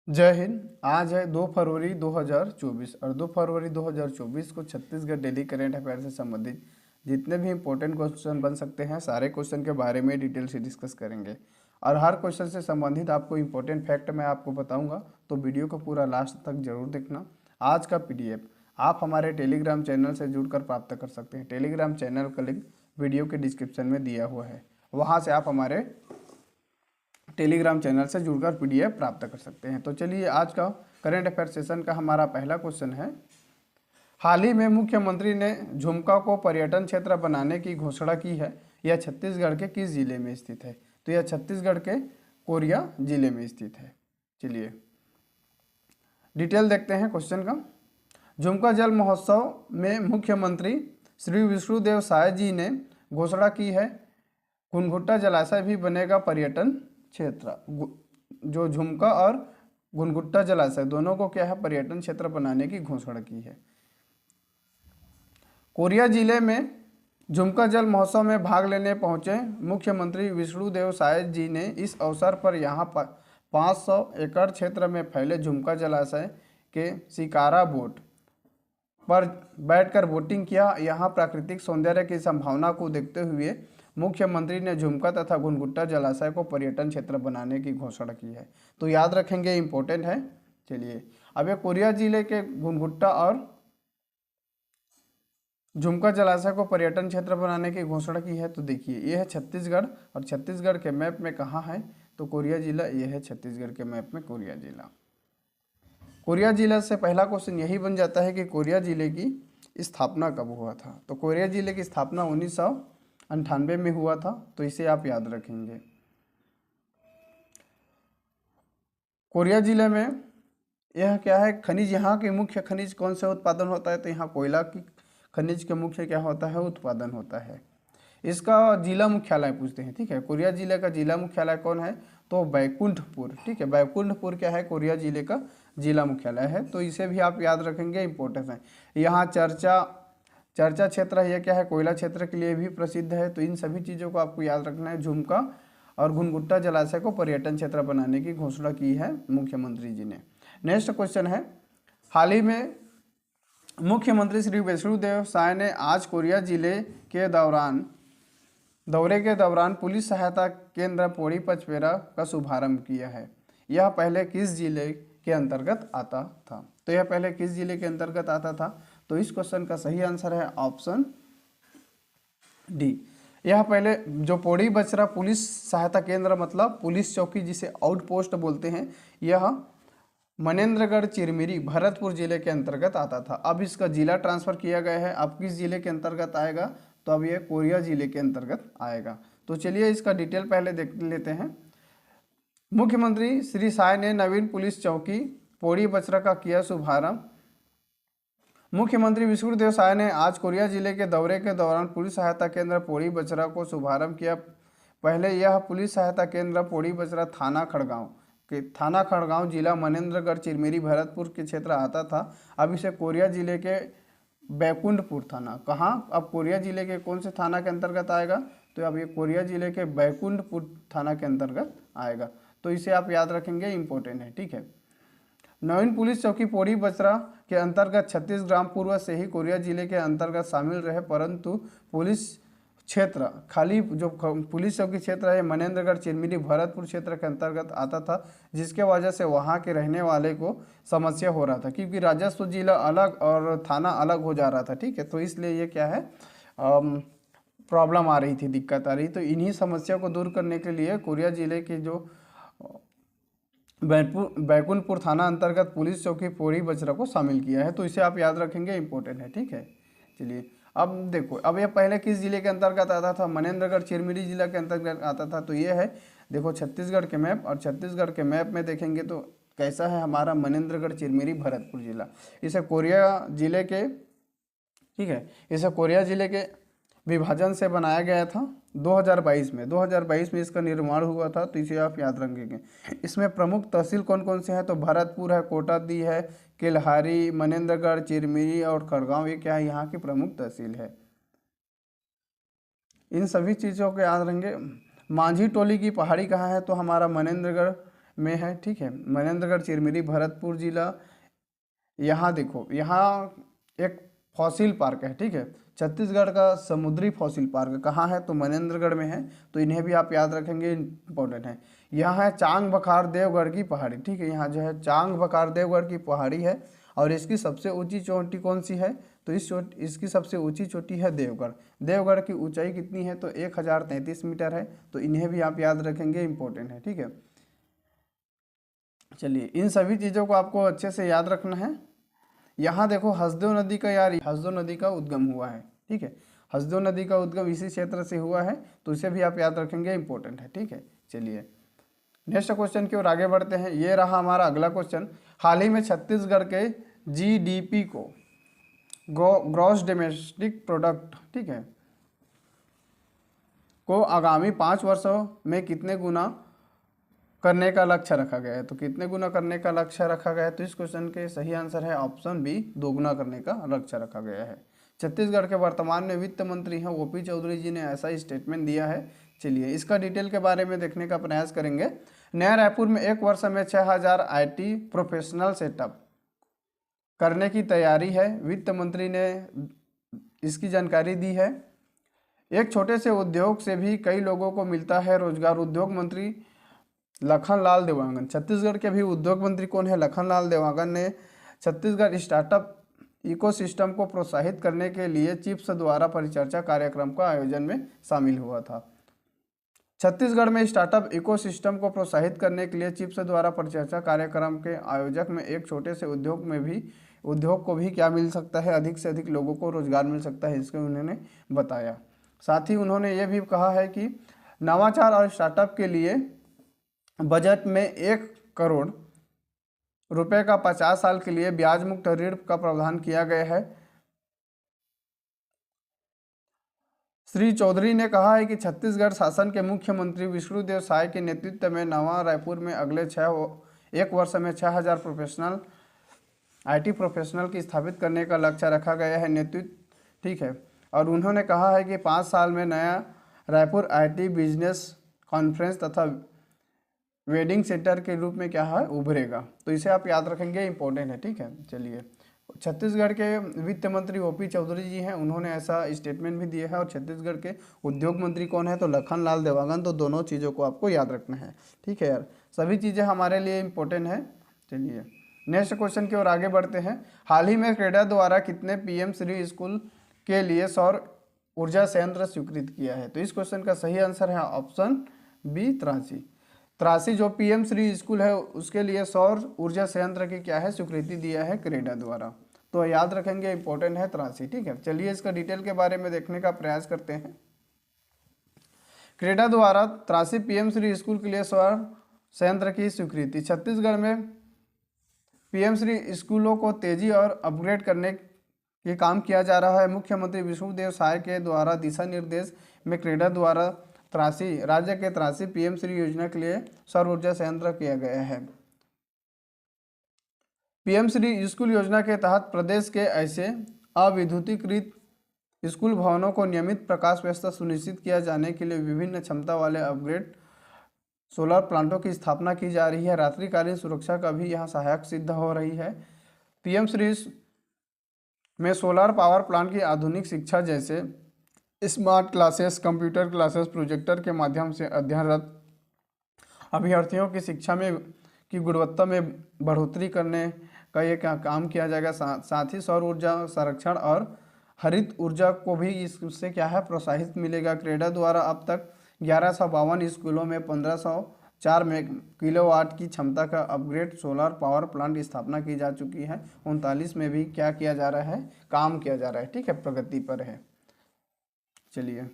जय हिंद। आज है 2 फरवरी 2024 और 2 फरवरी 2024 को छत्तीसगढ़ डेली करेंट अफेयर से संबंधित जितने भी इंपॉर्टेंट क्वेश्चन बन सकते हैं सारे क्वेश्चन के बारे में डिटेल से डिस्कस करेंगे। और हर क्वेश्चन से संबंधित आपको इंपॉर्टेंट फैक्ट मैं आपको बताऊंगा, तो वीडियो को पूरा लास्ट तक जरूर देखना। आज का पीडीएफ आप हमारे टेलीग्राम चैनल से जुड़कर प्राप्त कर सकते हैं। टेलीग्राम चैनल का लिंक वीडियो के डिस्क्रिप्शन में दिया हुआ है, वहाँ से आप हमारे टेलीग्राम चैनल से जुड़कर पीडीएफ प्राप्त कर सकते हैं। तो चलिए, आज का करंट अफेयर सेशन का हमारा पहला क्वेश्चन है। हाल ही में मुख्यमंत्री ने झुमका को पर्यटन क्षेत्र बनाने की घोषणा की है। यह छत्तीसगढ़ के किस जिले में स्थित है? तो यह छत्तीसगढ़ के कोरिया जिले में स्थित है। चलिए डिटेल देखते हैं क्वेश्चन का। झुमका जल महोत्सव में मुख्यमंत्री श्री विष्णुदेव साय जी ने घोषणा की है घुनघुट्टा जलाशय भी बनेगा पर्यटन क्षेत्र। जो झुमका और घुनघुट्टा जलाशय दोनों को क्या है, पर्यटन क्षेत्र बनाने की घोषणा की है। कोरिया जिले में झुमका जल महोत्सव में भाग लेने पहुंचे मुख्यमंत्री विष्णुदेव साय जी ने इस अवसर पर यहां 500 एकड़ क्षेत्र में फैले झुमका जलाशय के शिकारा बोट पर बैठकर बोटिंग किया। यहां प्राकृतिक सौंदर्य की संभावना को देखते हुए मुख्यमंत्री ने झुमका तथा घुनघुट्टा जलाशय को पर्यटन क्षेत्र बनाने की घोषणा की है। तो याद रखेंगे, इंपॉर्टेंट है। चलिए, अब ये कोरिया जिले के घुनघुट्टा और झुमका जलाशय को पर्यटन क्षेत्र बनाने की घोषणा की है। तो देखिए, ये है छत्तीसगढ़, और छत्तीसगढ़ के मैप में कहाँ है? तो कोरिया जिला, ये है छत्तीसगढ़ के मैप में कोरिया जिला। कोरिया जिला से पहला क्वेश्चन यही बन जाता है कि कोरिया जिले की स्थापना कब हुआ था? तो कोरिया जिले की स्थापना 1998 में हुआ था। तो इसे आप याद रखेंगे। कोरिया जिले में यह क्या है, खनिज, यहाँ के मुख्य खनिज कौन से उत्पादन होता है? तो यहाँ कोयला की खनिज के मुख्य क्या होता है, उत्पादन होता है। इसका जिला मुख्यालय पूछते हैं, ठीक है। कोरिया जिले का जिला मुख्यालय कौन है? तो बैकुंठपुर, ठीक है। बैकुंठपुर क्या है, कोरिया जिले का जिला मुख्यालय है। तो इसे भी आप याद रखेंगे, इंपॉर्टेंट है। यहाँ चर्चा क्षेत्र है, यह क्या है, कोयला क्षेत्र के लिए भी प्रसिद्ध है। तो इन सभी चीज़ों को आपको याद रखना है। झुमका और घुनघुट्टा जलाशय को पर्यटन क्षेत्र बनाने की घोषणा की है मुख्यमंत्री जी ने। नेक्स्ट क्वेश्चन है, हाल ही में मुख्यमंत्री श्री विष्णुदेव साय ने आज कोरिया जिले के दौरे के दौरान पुलिस सहायता केंद्र पौड़ी पचपेरा का शुभारंभ किया है। यह पहले किस जिले के अंतर्गत आता था? तो यह पहले किस जिले के अंतर्गत आता था? तो इस क्वेश्चन का सही आंसर है ऑप्शन डी। यह पहले जो पौड़ी बचरा पुलिस सहायता केंद्र मतलब पुलिस चौकी जिसे आउटपोस्ट बोलते हैं, यह मनेन्द्रगढ़ चिरमिरी भरतपुर जिले के अंतर्गत आता था। अब इसका जिला ट्रांसफर किया गया है। अब किस जिले के अंतर्गत आएगा? तो अब यह कोरिया जिले के अंतर्गत आएगा। तो चलिए इसका डिटेल पहले देख लेते हैं। मुख्यमंत्री श्री साय ने नवीन पुलिस चौकी पौड़ी बचरा का किया शुभारंभ। मुख्यमंत्री विष्णुदेव साय ने आज कोरिया जिले के दौरे के दौरान पुलिस सहायता केंद्र पौड़ी बचरा को शुभारंभ किया। पहले यह पुलिस सहायता केंद्र पौड़ी बचरा थाना खड़गांव जिला मनेन्द्रगढ़ चिरमिरी भरतपुर के क्षेत्र आता था। अब इसे कोरिया जिले के बैकुंठपुर थाना, कहाँ, अब कोरिया जिले के कौन से थाना के अंतर्गत आएगा? तो अब ये कोरिया जिले के बैकुंठपुर थाना के अंतर्गत आएगा। तो इसे आप याद रखेंगे, इंपॉर्टेंट है, ठीक है। नवीन पुलिस चौकी पौड़ी बचरा के अंतर्गत 36 ग्राम पूर्व से ही कोरिया जिले के अंतर्गत शामिल रहे, परंतु पुलिस क्षेत्र खाली जो पुलिस चौकी क्षेत्र है मनेन्द्रगढ़ चिरमिरी भरतपुर क्षेत्र के अंतर्गत आता था, जिसके वजह से वहाँ के रहने वाले को समस्या हो रहा था, क्योंकि राजस्व जिला अलग और थाना अलग हो जा रहा था, ठीक है। तो इसलिए ये क्या है, प्रॉब्लम आ रही थी, दिक्कत आ रही। तो इन्हीं समस्या को दूर करने के लिए कोरिया जिले के जो बैकुंठपुर थाना अंतर्गत पुलिस चौकी पौड़ी बचरा को शामिल किया है। तो इसे आप याद रखेंगे, इंपॉर्टेंट है, ठीक है। चलिए अब देखो, अब यह पहले किस जिले के अंतर्गत आता था? मनेन्द्रगढ़ चिरमिरी जिला के अंतर्गत आता था। तो ये है, देखो छत्तीसगढ़ के मैप, और छत्तीसगढ़ के मैप में देखेंगे तो कैसा है हमारा मनेन्द्रगढ़ चिरमिरी भरतपुर जिला। इसे कोरिया जिले के, ठीक है, इसे कोरिया जिले के विभाजन से बनाया गया था 2022 में इसका निर्माण हुआ था। तो इसे आप याद रखेंगे। इसमें प्रमुख तहसील कौन कौन से हैं? तो भरतपुर है, कोटादी है, केल्हारी, मनेन्द्रगढ़, चिरमिरी और खड़गांव, ये क्या है, यहाँ की प्रमुख तहसील है। इन सभी चीज़ों को याद रखेंगे। मांझी टोली की पहाड़ी कहाँ है? तो हमारा मनेन्द्रगढ़ में है, ठीक है। मनेंद्रगढ़, चिरमिरी, भरतपुर जिला। यहाँ देखो, यहाँ एक फॉसिल पार्क है, ठीक है। छत्तीसगढ़ का समुद्री फॉसिल पार्क कहाँ है, तो मनेंद्रगढ़ में है, तो इन्हें भी आप याद रखेंगे, इंपॉर्टेंट है। यहाँ है चांग बखार देवगढ़ की पहाड़ी, ठीक है। यहाँ जो है चांग बखार देवगढ़ की पहाड़ी है, और इसकी सबसे ऊंची चोटी कौन सी है, तो इसकी सबसे ऊंची चोटी है देवगढ़। देवगढ़ की ऊंचाई कितनी है, तो 1033 मीटर है, तो इन्हें भी आप याद रखेंगे, इंपॉर्टेंट है, ठीक है। चलिए, इन सभी चीज़ों को आपको अच्छे से याद रखना है। यहाँ देखो हसदेव नदी का, यार हसदेव नदी का उद्गम हुआ है, ठीक है। हसदेव नदी का उद्गम इसी क्षेत्र से हुआ है, तो इसे भी आप याद रखेंगे, इंपॉर्टेंट है, ठीक है। चलिए नेक्स्ट क्वेश्चन की ओर आगे बढ़ते हैं। ये रहा हमारा अगला क्वेश्चन। हाल ही में छत्तीसगढ़ के जीडीपी को, ग्रॉस डोमेस्टिक प्रोडक्ट, ठीक है, को आगामी 5 वर्षों में कितने गुना करने का लक्ष्य रखा गया है, तो कितने गुना करने का लक्ष्य रखा गया है, तो इस क्वेश्चन के सही आंसर है ऑप्शन बी, 2 गुना करने का लक्ष्य रखा गया है। छत्तीसगढ़ के वर्तमान में वित्त मंत्री हैं ओपी चौधरी जी ने ऐसा स्टेटमेंट दिया है। चलिए इसका डिटेल के बारे में देखने का प्रयास करेंगे। नया रायपुर में 1 वर्ष में 6000 IT प्रोफेशनल सेटअप करने की तैयारी है, वित्त मंत्री ने इसकी जानकारी दी है। एक छोटे से उद्योग से भी कई लोगों को मिलता है रोजगार, उद्योग मंत्री लखनलाल देवांगन। छत्तीसगढ़ के भी उद्योग मंत्री कौन है, लखनलाल देवांगन ने छत्तीसगढ़ स्टार्टअप इकोसिस्टम को प्रोत्साहित करने के लिए चिप्स द्वारा परिचर्चा कार्यक्रम का आयोजन में शामिल हुआ था। छत्तीसगढ़ में स्टार्टअप इकोसिस्टम को प्रोत्साहित करने के लिए चिप्स द्वारा परिचर्चा कार्यक्रम के आयोजक में एक छोटे से उद्योग को भी क्या मिल सकता है, अधिक से अधिक लोगों को रोजगार मिल सकता है, इसके उन्होंने बताया। साथ ही उन्होंने ये भी कहा है कि नवाचार और स्टार्टअप के लिए बजट में 1 करोड़ रुपए का 50 साल के लिए ब्याज मुक्त ऋण का प्रावधान किया गया है। श्री चौधरी ने कहा है कि छत्तीसगढ़ शासन के मुख्यमंत्री विष्णुदेव साय के नेतृत्व में नवा रायपुर में अगले 1 वर्ष में 6000 IT प्रोफेशनल की स्थापित करने का लक्ष्य रखा गया है, नेतृत्व, ठीक है। और उन्होंने कहा है कि 5 साल में नया रायपुर IT बिजनेस कॉन्फ्रेंस तथा वेडिंग सेंटर के रूप में क्या है, उभरेगा, तो इसे आप याद रखेंगे, इंपॉर्टेंट है, ठीक है। चलिए छत्तीसगढ़ के वित्त मंत्री ओपी चौधरी जी हैं, उन्होंने ऐसा स्टेटमेंट भी दिया है। और छत्तीसगढ़ के उद्योग मंत्री कौन है, तो लखनलाल देवांगन। तो दोनों चीज़ों को आपको याद रखना है, ठीक है यार, सभी चीज़ें हमारे लिए इंपॉर्टेंट है। चलिए नेक्स्ट क्वेश्चन की ओर आगे बढ़ते हैं। हाल ही में क्रेडा द्वारा कितने PM श्री स्कूल के लिए सौर ऊर्जा संयंत्र स्वीकृत किया है, तो इस क्वेश्चन का सही आंसर है ऑप्शन बी, 83 जो PM श्री स्कूल है उसके लिए सौर ऊर्जा संयंत्र की क्या है, स्वीकृति दिया है क्रेडा द्वारा, तो याद रखेंगे, इंपॉर्टेंट है 83, ठीक है। चलिए इसका डिटेल के बारे में देखने का प्रयास करते हैं। क्रेडा द्वारा 83 PM श्री स्कूल के लिए सौर संयंत्र की स्वीकृति। छत्तीसगढ़ में PM श्री स्कूलों को तेजी और अपग्रेड करने के काम किया जा रहा है। मुख्यमंत्री विष्णुदेव साय के द्वारा दिशा निर्देश में क्रेडा द्वारा 83 राज्य के 83 PM श्री योजना के लिए सौर ऊर्जा संयंत्र किया गया है। PM श्री स्कूल योजना के तहत प्रदेश के ऐसे अविद्युतीकृत स्कूल भवनों को नियमित प्रकाश व्यवस्था सुनिश्चित किया जाने के लिए विभिन्न क्षमता वाले अपग्रेड सोलर प्लांटों की स्थापना की जा रही है। रात्रिकालीन सुरक्षा का भी यहाँ सहायक सिद्ध हो रही है। PM श्री में सोलर पावर प्लांट की आधुनिक शिक्षा जैसे smart classes, computer classes, projector के माध्यम से अध्ययनरत अभ्यर्थियों की शिक्षा में की गुणवत्ता में बढ़ोतरी करने का ये काम किया जाएगा। साथ ही सौर ऊर्जा संरक्षण और हरित ऊर्जा को भी इससे क्या है, प्रोत्साहित मिलेगा। क्रेडा द्वारा अब तक 1152 स्कूलों में 1504 किलोवाट की क्षमता का अपग्रेड सोलर पावर प्लांट की स्थापना की जा चुकी है। 39 में भी क्या किया जा रहा है, काम किया जा रहा है, ठीक है, प्रगति पर है। चलिए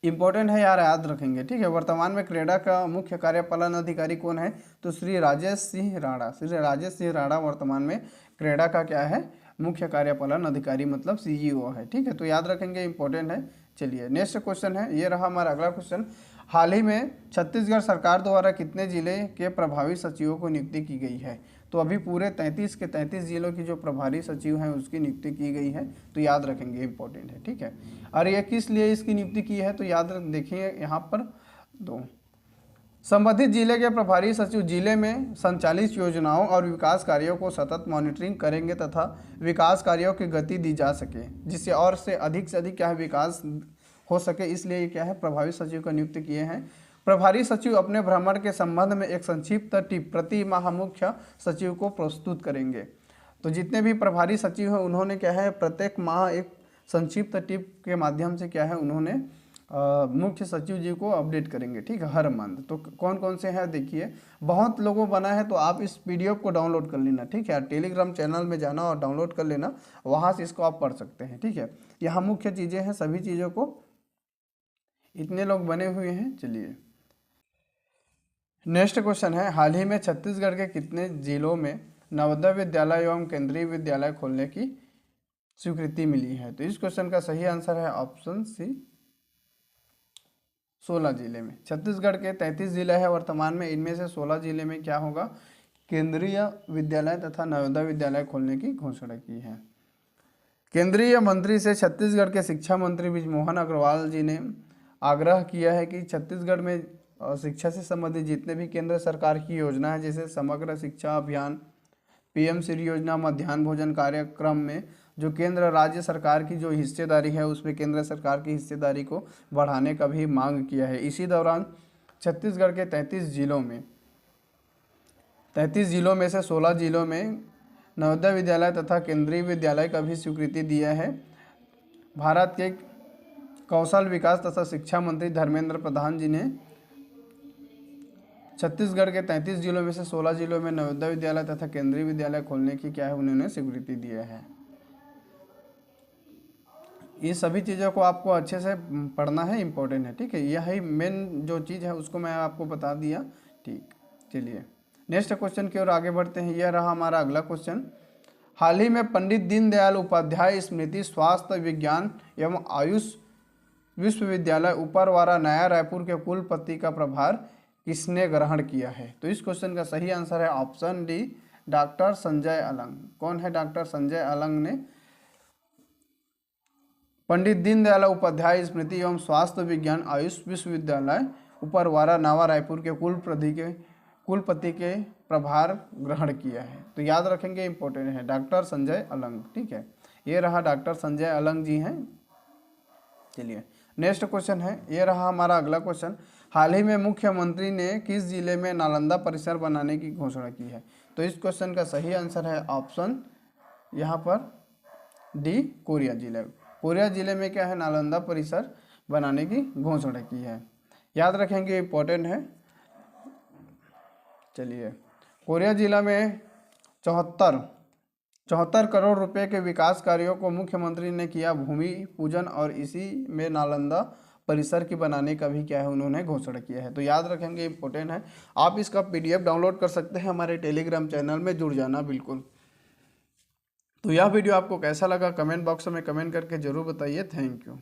इंपॉर्टेंट है यार, याद रखेंगे, ठीक है। वर्तमान में क्रेडा का मुख्य कार्यपालन अधिकारी कौन है, तो श्री राजेश सिंह राणा। श्री राजेश सिंह राणा वर्तमान में क्रेडा का क्या है, मुख्य कार्यपालन अधिकारी मतलब CEO है, ठीक है, तो याद रखेंगे, इंपॉर्टेंट है। चलिए नेक्स्ट क्वेश्चन है, ये रहा हमारा अगला क्वेश्चन। हाल ही में छत्तीसगढ़ सरकार द्वारा कितने जिले के प्रभारी सचिवों को नियुक्ति की गई है, तो अभी पूरे 33 के 33 जिलों की जो प्रभारी सचिव हैं उसकी नियुक्ति की गई है, तो याद रखेंगे, इंपॉर्टेंट है, ठीक है। और ये किस लिए इसकी नियुक्ति की है, तो याद देखिए यहाँ पर दो संबंधित जिले के प्रभारी सचिव जिले में संचालित योजनाओं और विकास कार्यों को सतत मॉनिटरिंग करेंगे तथा विकास कार्यों की गति दी जा सके, जिससे और से अधिक क्या है विकास हो सके। इसलिए ये क्या है प्रभारी सचिव का नियुक्त किए हैं। प्रभारी सचिव अपने भ्रमण के संबंध में एक संक्षिप्त टिप प्रति माह मुख्य सचिव को प्रस्तुत करेंगे। तो जितने भी प्रभारी सचिव हैं उन्होंने क्या है प्रत्येक माह एक संक्षिप्त टिप के माध्यम से क्या है उन्होंने मुख्य सचिव जी को अपडेट करेंगे, ठीक है, हर मंथ। तो कौन कौन से हैं देखिए, बहुत लोगों बना है, तो आप इस पीडीएफ को डाउनलोड कर लेना, ठीक है, टेलीग्राम चैनल में जाना और डाउनलोड कर लेना, वहाँ से इसको आप पढ़ सकते हैं, ठीक है। यहाँ मुख्य चीज़ें हैं, सभी चीज़ों को इतने लोग बने हुए हैं। चलिए नेक्स्ट क्वेश्चन है, हाल ही में छत्तीसगढ़ के कितने जिलों में नवोदय विद्यालय एवं केंद्रीय विद्यालय खोलने की स्वीकृति मिली है? तो इस क्वेश्चन का सही आंसर है ऑप्शन सी, 16 जिले में। छत्तीसगढ़ के 33 जिले हैं वर्तमान में, इनमें से 16 जिले में क्या होगा केंद्रीय विद्यालय तथा नवोदय विद्यालय खोलने की घोषणा की है। केंद्रीय मंत्री से छत्तीसगढ़ के शिक्षा मंत्री बृजमोहन अग्रवाल जी ने आग्रह किया है कि छत्तीसगढ़ में शिक्षा से संबंधित जितने भी केंद्र सरकार की योजना है, जैसे समग्र शिक्षा अभियान, पीएम श्री योजना, मध्याह्न भोजन कार्यक्रम में जो केंद्र राज्य सरकार की जो हिस्सेदारी है उसमें केंद्र सरकार की हिस्सेदारी को बढ़ाने का भी मांग किया है। इसी दौरान छत्तीसगढ़ के 33 जिलों में से 16 जिलों में नवोदय विद्यालय तथा केंद्रीय विद्यालय का भी स्वीकृति दिया है। भारत के कौशल विकास तथा शिक्षा मंत्री धर्मेंद्र प्रधान जी ने छत्तीसगढ़ के 33 जिलों में से 16 जिलों में नवोदय विद्यालय तथा केंद्रीय विद्यालय खोलने की क्या है उन्होंने स्वीकृति दिया है। ये सभी चीज़ों को आपको अच्छे से पढ़ना है, इम्पोर्टेंट है, ठीक है। यही मेन जो चीज़ है उसको मैं आपको बता दिया, ठीक। चलिए नेक्स्ट क्वेश्चन की ओर आगे बढ़ते हैं। यह रहा हमारा अगला क्वेश्चन, हाल ही में पंडित दीनदयाल उपाध्याय स्मृति स्वास्थ्य विज्ञान एवं आयुष विश्वविद्यालय ऊपरवारा नया रायपुर के कुलपति का प्रभार किसने ग्रहण किया है? तो इस क्वेश्चन का सही आंसर है option D, doctor Sanjay Alang. कौन है डॉक्टर संजय अलंग ने पंडित दीनदयाल उपाध्याय स्मृति एवं स्वास्थ्य विज्ञान आयुष विश्वविद्यालय ऊपरवारा नवा रायपुर के कुलपति के प्रभार ग्रहण किया है। तो याद रखेंगे, इंपॉर्टेंट है, डॉक्टर संजय अलंग, ठीक है। ये रहा डॉक्टर संजय अलंग जी हैं। चलिए नेक्स्ट क्वेश्चन है, ये रहा हमारा अगला क्वेश्चन, हाल ही में मुख्यमंत्री ने किस जिले में नालंदा परिसर बनाने की घोषणा की है? तो इस क्वेश्चन का सही आंसर है ऑप्शन यहाँ पर डी, कोरिया जिले। कोरिया जिले में क्या है नालंदा परिसर बनाने की घोषणा की है, याद रखेंगे, इंपॉर्टेंट है। चलिए कोरिया जिला में 74 करोड़ रुपए के विकास कार्यों को मुख्यमंत्री ने किया भूमि पूजन और इसी में नालंदा परिसर की बनाने का भी क्या है उन्होंने घोषणा किया है। तो याद रखेंगे, इंपॉर्टेंट है। आप इसका पीडीएफ डाउनलोड कर सकते हैं, हमारे टेलीग्राम चैनल में जुड़ जाना बिल्कुल। तो यह वीडियो आपको कैसा लगा कमेंट बॉक्स में कमेंट करके जरूर बताइए। Thank you.